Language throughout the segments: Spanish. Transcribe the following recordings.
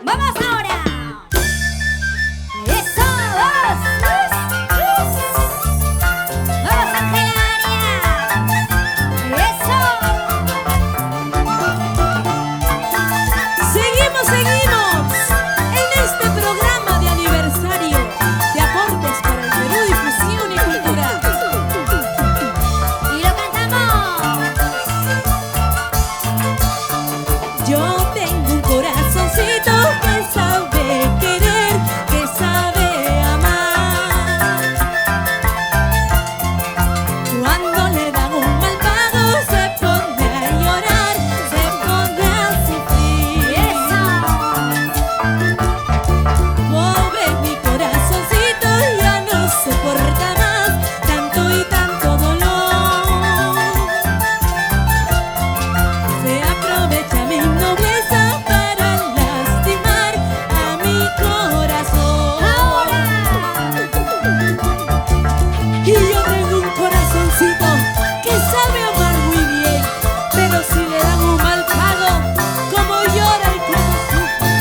¡Vamos ahora! ¡Eso! ¡Vamos! ¡Vamos, Angelaria! ¡Eso! Seguimos en este programa de aniversario de Aportes para el Perú, Difusión y Cultura. ¡Y lo cantamos! Yo tengo un corazoncito que sabe querer, que sabe amar. Cuando le dan un mal pago se pone a llorar, se pone a sufrir. ¡Eso! Pobre mi corazoncito, ya no soporta más tanto y tanto dolor. Se aprovecha mi nobleza para lastimar a mi corazón. Y yo tengo un corazoncito que sabe amar muy bien, pero si le dan un mal pago, como llora y como sufre.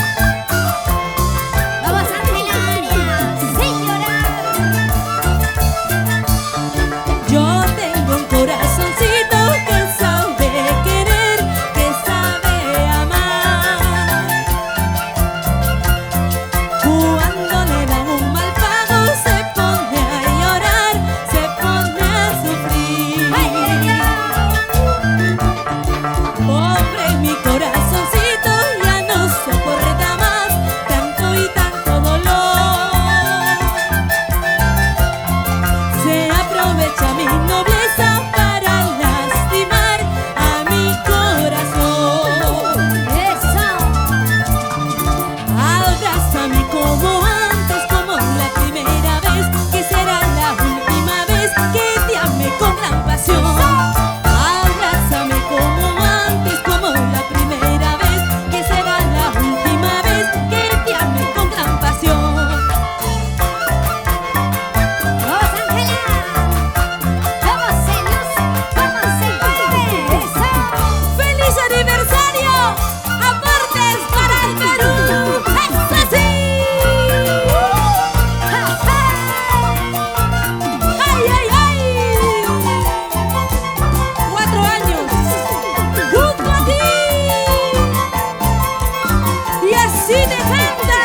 ¡Vamos, Angelaria! ¡Sin llorar! Yo tengo un corazoncito que sabe querer, que sabe amar. Cuando le dan un mal pago se pone a llorar, se pone a sufrir. ¡Ay, ay, ay! Pobre mi corazoncito, ya no soporta más tanto y tanto dolor. Se aprovecha mi nobleza para lastimar a mi corazón. ¡Eso! Abrázame como antes, como la primera vez, que será la última vez que te amé con gran pasión. Abrázame como antes, como la primera vez, que será la última vez que te amé con gran pasión. ¡Vamos, Ángela! ¡Vamos en luz! ¡Vamos en baile! ¡Eso! ¡Feliz aniversario! ¡Aportes para el Perú! ¡Eso sí! ¡Ay, ay, ay! 4 años junto a ti, y así te canta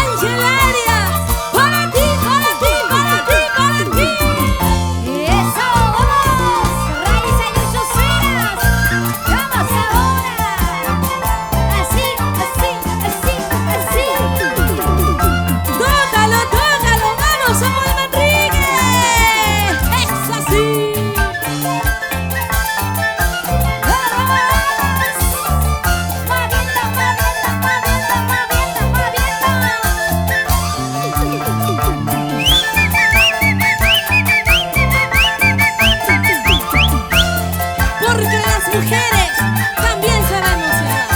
Angelaria, para ti, para ti, para ti, para ti. ¡Eso! ¡Vamos! ¡Raiza y Uchuceras! ¡Vamos ahora! Así, así, así, así. Tócalo, tócalo, vamos, Samuel Manrique. Es así. ¡Vamos! ¡Moviendo, moviendo, moviendo, moviendo, Porque las mujeres también sabemos amar.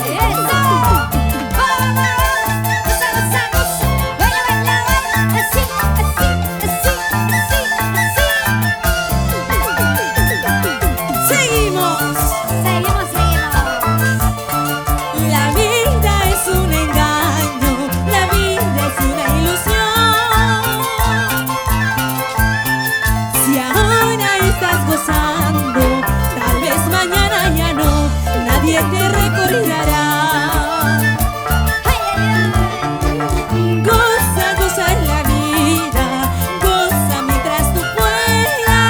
¡Eso! ¡Vamos! ¡Goza, goza, goza! ¡Baila, baila, baila! ¡Así, así, así, así, así! Seguimos. Seguimos, seguimos. La vida es un engaño, la vida es una ilusión. Si ahora estás gozando, tal vez mañana ya no, nadie te recordará. ¡Ay, ay, ay! Goza, goza en la vida, goza mientras tú puedas.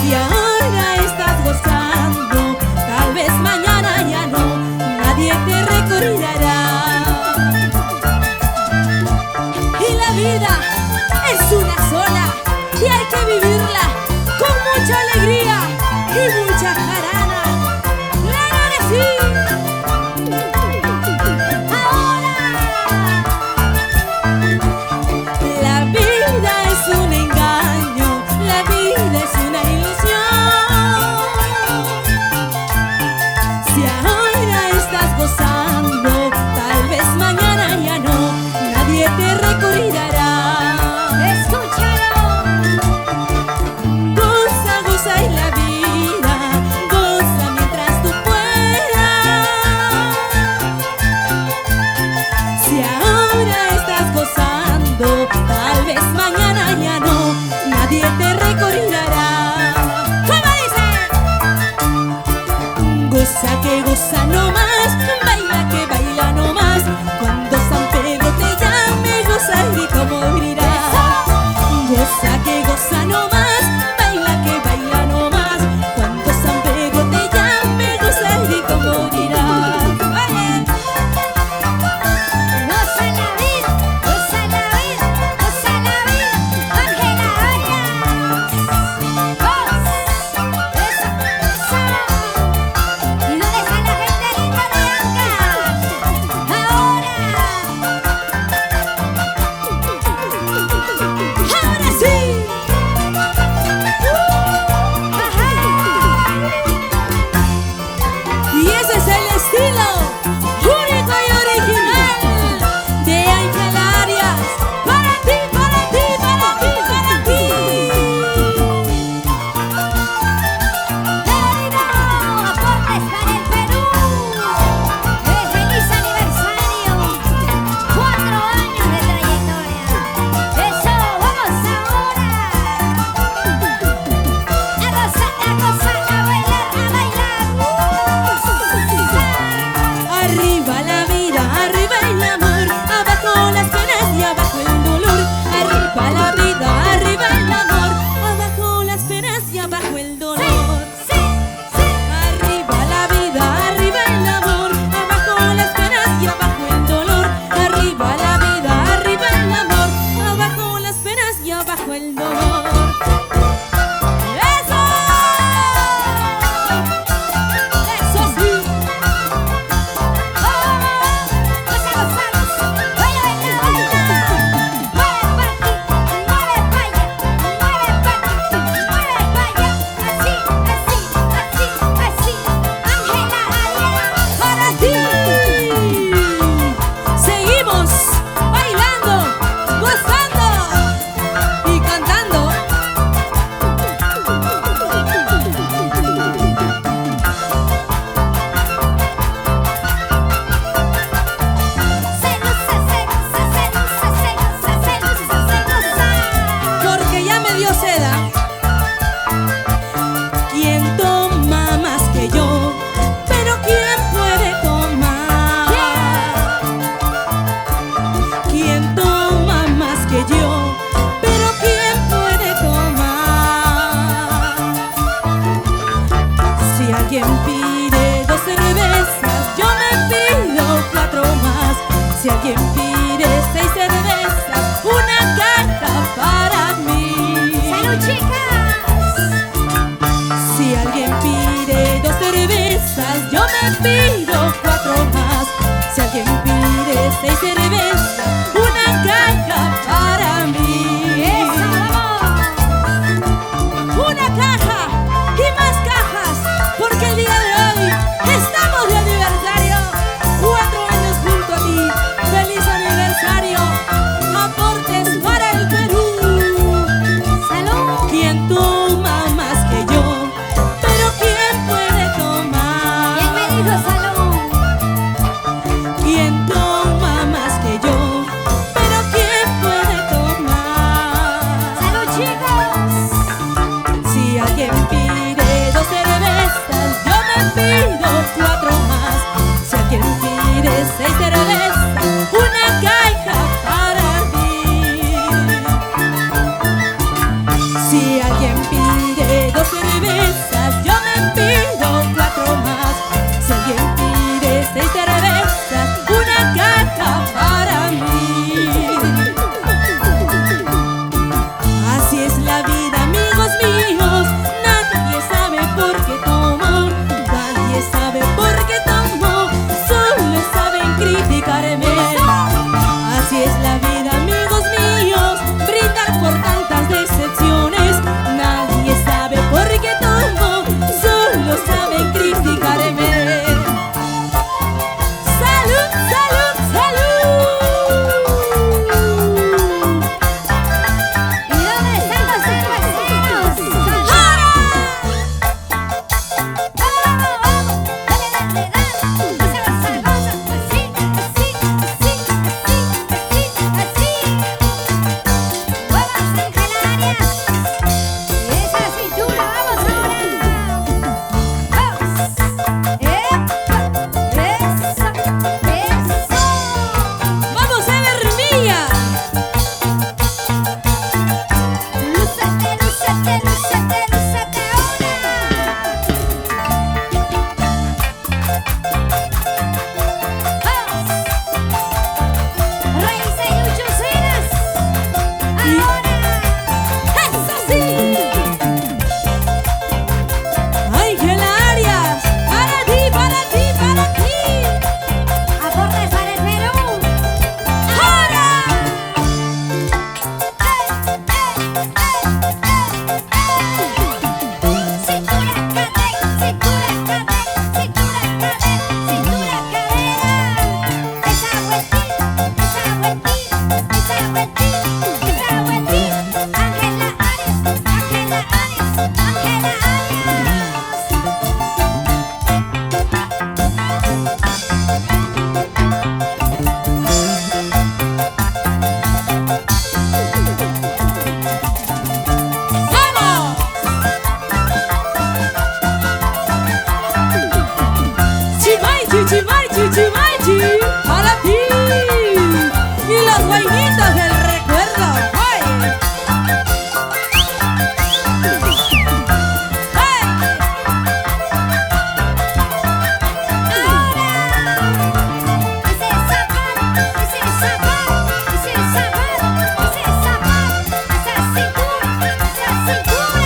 Si ahora estás gozando, tal vez mañana ya no, nadie te recordará. Y la vida es una sola y hay que vivirla con mucha alegría y mucha jarana. ¡Claro que sí! La vida es un engaño, la vida es una ilusión. Si ahora estás gozando, tal vez mañana ya no, nadie te recordará. ¡Escúchalo! Goza, goza en la vida, goza alguien pide 2 cervezas, yo me pido 4 más. Si alguien pide 6 cervezas, una caja para mí. ¡Salud, chicas! Si alguien pide 2 cervezas, yo me pido 4 más. Si alguien pide 6 cervezas, una caja para mí. ¡Eso, vamos! Una caja y más cajas, porque el día de hoy estamos de aniversario. 4 años junto a ti. ¡Feliz aniversario! Aportes para el Perú. ¡Salud! ¿Quién toma más que yo? Pero ¿quién puede tomar? ¿Quién me dijo salud? ¿Quién toma más que yo? Pero ¿quién puede tomar? ¡Salud, chicos! Si alguien pide 2 cervezas, yo me pido 4 más. Si alguien pide 6 cervezas, una caja para mí. Si alguien pide 2 cervezas, yo me pido 4 más. Si alguien pide 6 cervezas, una caja para mí. Así es la vida, amigos míos. Nadie sabe por qué tomo, nadie sabe por qué tomo, solo saben criticarme. Así es la vida, amigos míos, brindar por tantas decepciones. Nadie sabe por qué tomo, solo saben criticarme. ¡Salud, salud, salud! ¿Y dónde están los cerveceros? ¡Salud! ¡Vamos, vamos! ¡Dale, dale, dale! ¡No seas salvaje! ¡Así, así, así, así, así, así! ¡Muévanse, canarias! ¡Y esa cintura! ¡Vamos ahora! ¡Vamos! ¡Epa! ¡Eso! ¡Eso! ¡Vamos a Hermilla! ¡Lúcete, lúcete, lúcete, lúcete ahora! ¡Vamos! ¡Raíces y luchucinas! ¡Ahora! ¡Eso sí! ¡Ángel Arias! ¡Para ti, para ti, para ti! ¡Aportes para el Perú! ¡Ahora! Cintura, cadera, cintura, cadera, cintura, cadera, cintura, cadera. Esa vueltita, esa vueltita, esa vueltita, esa vueltita. Ángela Arias, Ángela Arias, Ángela Arias. ¡Vamos! Chimaichi, chimaichi, chimaichi, para ti. Y las vainitas del recuerdo. ¡Ay! ¡Ay! Ese zapato, ese zapato, ese zapato, ese zapato, esa cintura, esa cintura.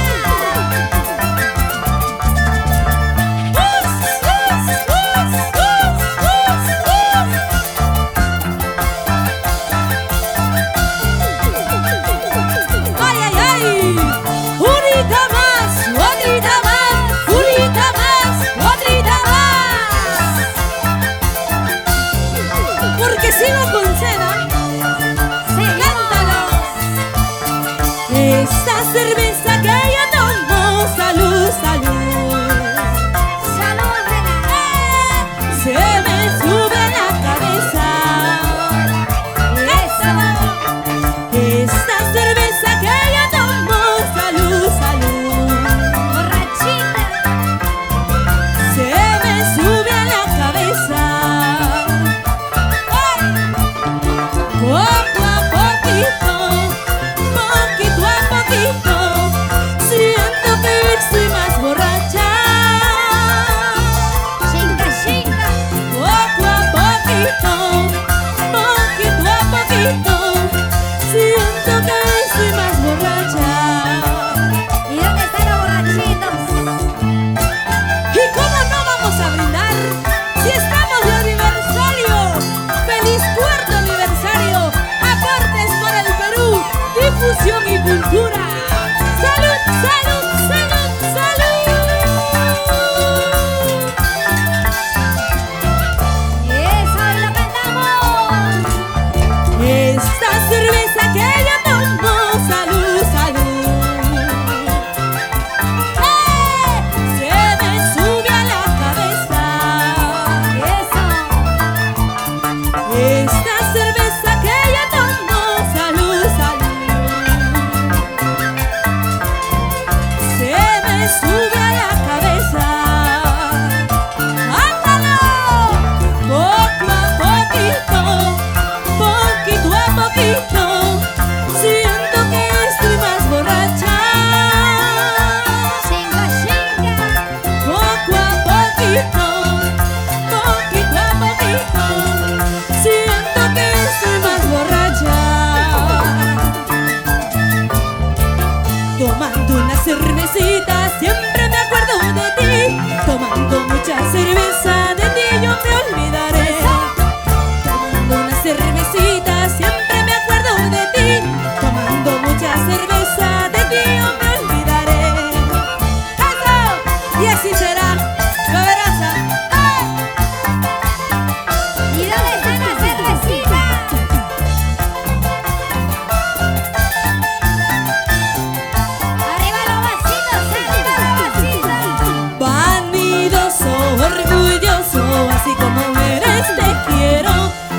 así como eres te quiero.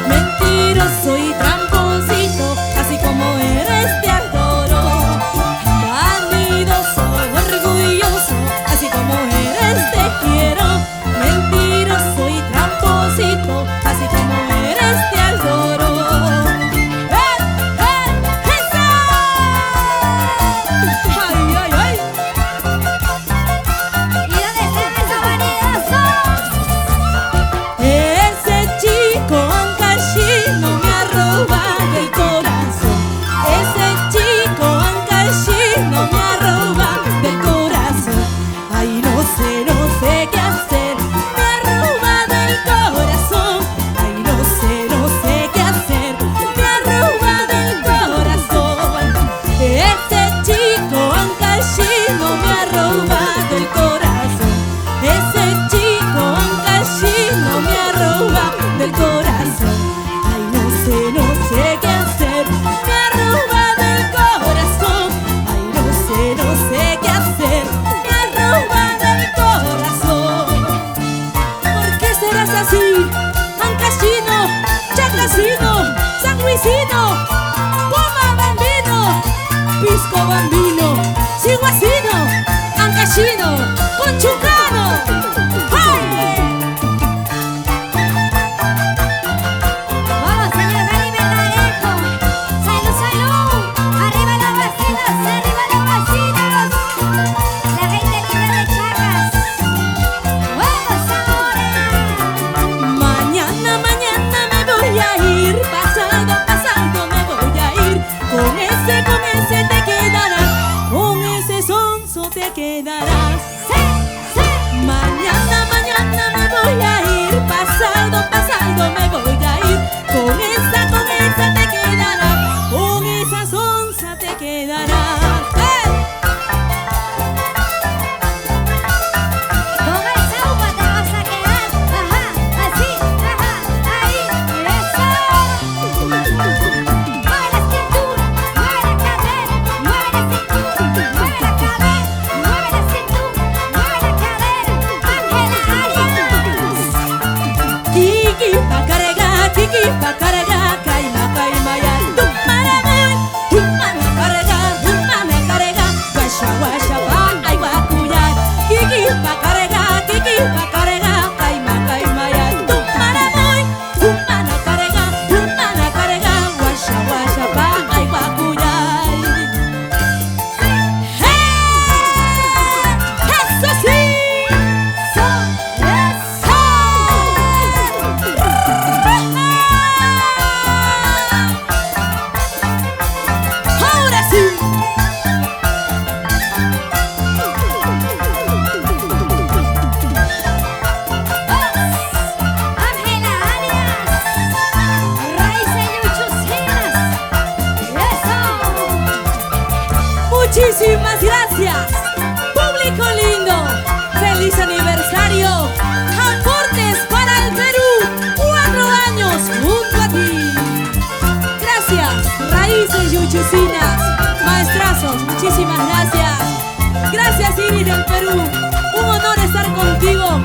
Mentiroso y tramposito, así como eres te adoro. Vanidoso, orgulloso, así como eres te quiero. Mentiroso y tramposito, así como eres te adoro. ¡Esa! ¡Ay, ay, ay! ¿Y dónde están esos vanidosos? Ese chico ancashino me ha robado el corazón. Ese chico ancashino me ha robado el corazón. Ay, no sé qué hacer. Me ha robado el corazón. Ay, no sé qué hacer. Me ha robado el corazón. Ese chico ancashino me ha robado el corazón. Ese chico ancashino me ha robado el corazón. Ay, no sé qué hacer. Me ha robado el corazón. Ay, no sé qué hacer. Me ha robado el corazón. ¿Por qué serás así? Ancashino, chacracino, sanguicino, poma bambino, pisco bambino, ciguacino, ancashino, conchucano. ¡Ay! Vamos, señor Dani Verdaguejo. Salud, salud. Arriba los vecinos, arriba los vecinos. La 20 libras de chacas. ¡Vamos ahora! Mañana me voy a ir, pasado me voy a ir. Con ese te quedarás, con ese sonso te quedarás. ¡Sí, sí! Mañana me voy a ir, pasado me voy a ir. Con esa te quedarás, con esa sonsa te quedarás. Con esa uva te vas a quedar. Ajá, así, ajá, ahí. Eso. Mueve la cintura, mueve la cadera, mueve la cintura, mueve la cadera, mueve la cintura, mueve la cadera. Ángela Arias. Kiki pa carga, caima ya. Tumana carga, guasha pa ay guacuya. Kiki pa carga, caima ya. Tumana carga, guasha pa ay guacuya. ¡Eso sí! ¡Ahora sí! Ángela Arias. Raíces yuchucinas. Eso. Muchísimas gracias, público lindo. Feliz aniversario. Aportes para el Perú. 4 años junto a ti. Gracias, Raíces Yuchucinas. Maestrazos, muchísimas gracias. Gracias, Iris del Perú. Un honor estar contigo.